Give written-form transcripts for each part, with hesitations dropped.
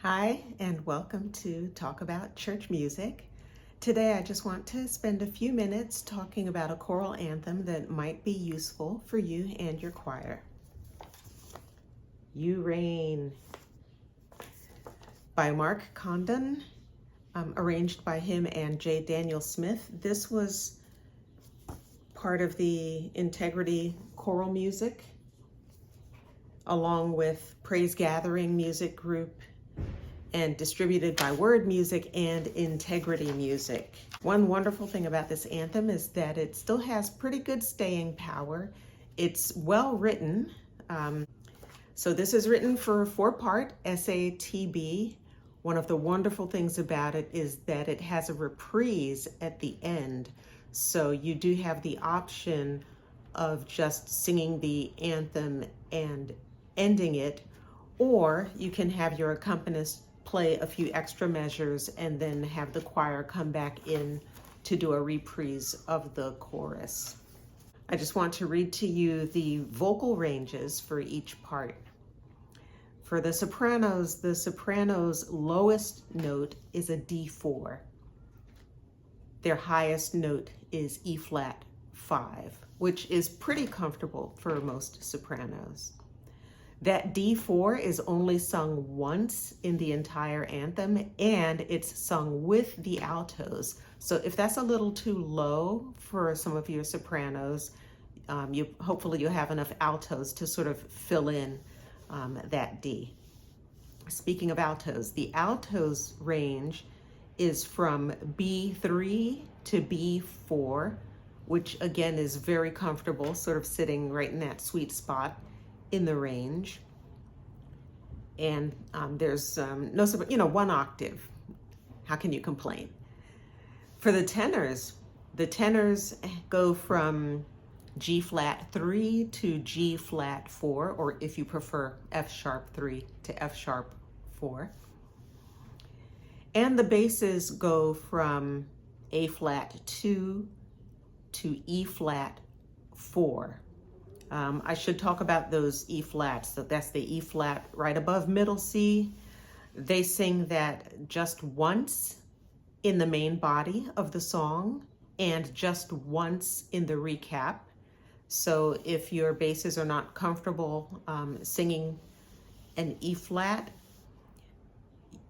Hi, and welcome to Talk About Church Music. Today I just want to spend a few minutes talking about a choral anthem that might be useful for you and your choir. You Reign by Mark Condon, arranged by him and J. Daniel Smith. This was part of the Integrity choral music, along with Praise Gathering Music Group, and distributed by Word Music and Integrity Music. One wonderful thing about this anthem is that it still has pretty good staying power. It's well written. So this is written for 4-part SATB. One of the wonderful things about it is that it has a reprise at the end. So you do have the option of just singing the anthem and ending it, or you can have your accompanist play a few extra measures and then have the choir come back in to do a reprise of the chorus. I just want to read to you the vocal ranges for each part. For the sopranos lowest note is a D4. Their highest note is E flat 5, which is pretty comfortable for most sopranos. That D4 is only sung once in the entire anthem, and it's sung with the altos. So if that's a little too low for some of your sopranos, hopefully you'll have enough altos to sort of fill in that D. Speaking of altos, the altos range is from B3 to B4, which again is very comfortable, sort of sitting right in that sweet spot in the range. And there's one octave. How can you complain? For the tenors go from G flat 3 to G flat 4, or if you prefer F sharp 3 to F sharp 4. And the basses go from A flat 2 to E flat 4. I should talk about those E flats. So that's the E flat right above middle C. They sing that just once in the main body of the song and just once in the recap. So if your basses are not comfortable singing an E flat,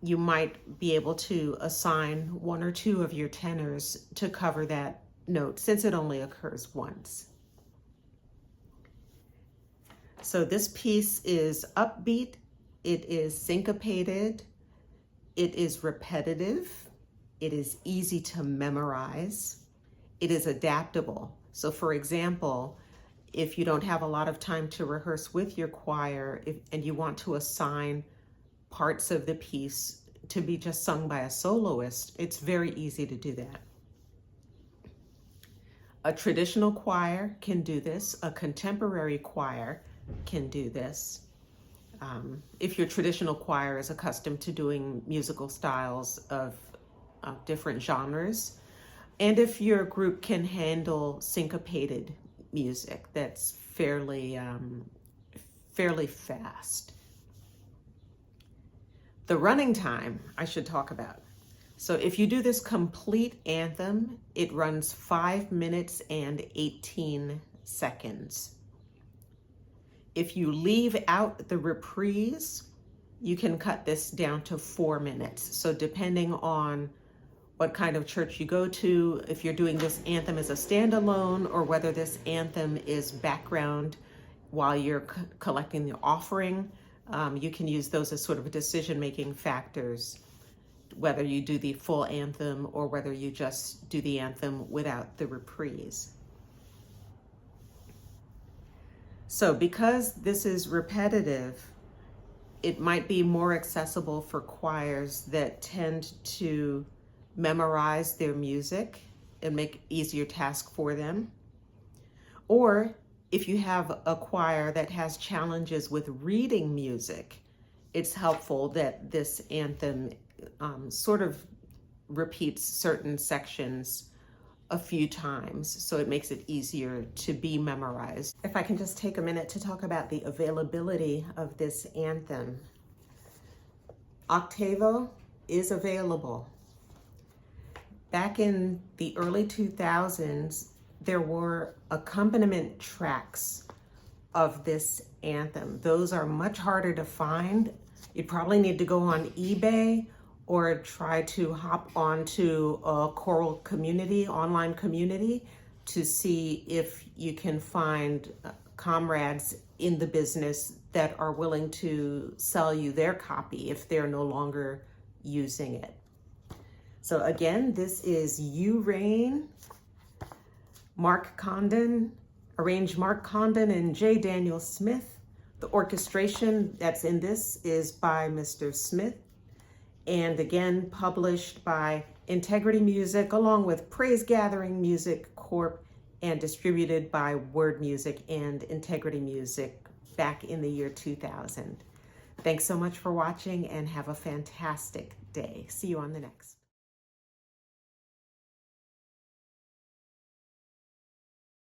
you might be able to assign one or two of your tenors to cover that note, since it only occurs once. So this piece is upbeat, it is syncopated, it is repetitive, it is easy to memorize, it is adaptable. So for example, if you don't have a lot of time to rehearse with your choir and you want to assign parts of the piece to be just sung by a soloist, it's very easy to do that. A traditional choir can do this, a contemporary choir can do this. If your traditional choir is accustomed to doing musical styles of different genres, and if your group can handle syncopated music that's fairly fast. The running time I should talk about. So if you do this complete anthem, it runs 5 minutes and 18 seconds. If you leave out the reprise, you can cut this down to 4 minutes. So depending on what kind of church you go to, if you're doing this anthem as a standalone or whether this anthem is background while you're collecting the offering, you can use those as sort of decision-making factors, whether you do the full anthem or whether you just do the anthem without the reprise. So because this is repetitive, it might be more accessible for choirs that tend to memorize their music and make easier task for them. Or if you have a choir that has challenges with reading music, it's helpful that this anthem sort of repeats certain sections a few times, so it makes it easier to be memorized. If I can just take a minute to talk about the availability of this anthem. Octavo is available. Back in the early 2000s, there were accompaniment tracks of this anthem. Those are much harder to find. You probably need to go on eBay or try to hop onto a choral community, online community, to see if you can find comrades in the business that are willing to sell you their copy if they're no longer using it. So again, this is You Reign, Mark Condon, arranged Mark Condon and J. Daniel Smith. The orchestration that's in this is by Mr. Smith, and again, published by Integrity Music along with Praise Gathering Music Corp, and distributed by Word Music and Integrity Music back in the year 2000. Thanks so much for watching and have a fantastic day. See you on the next.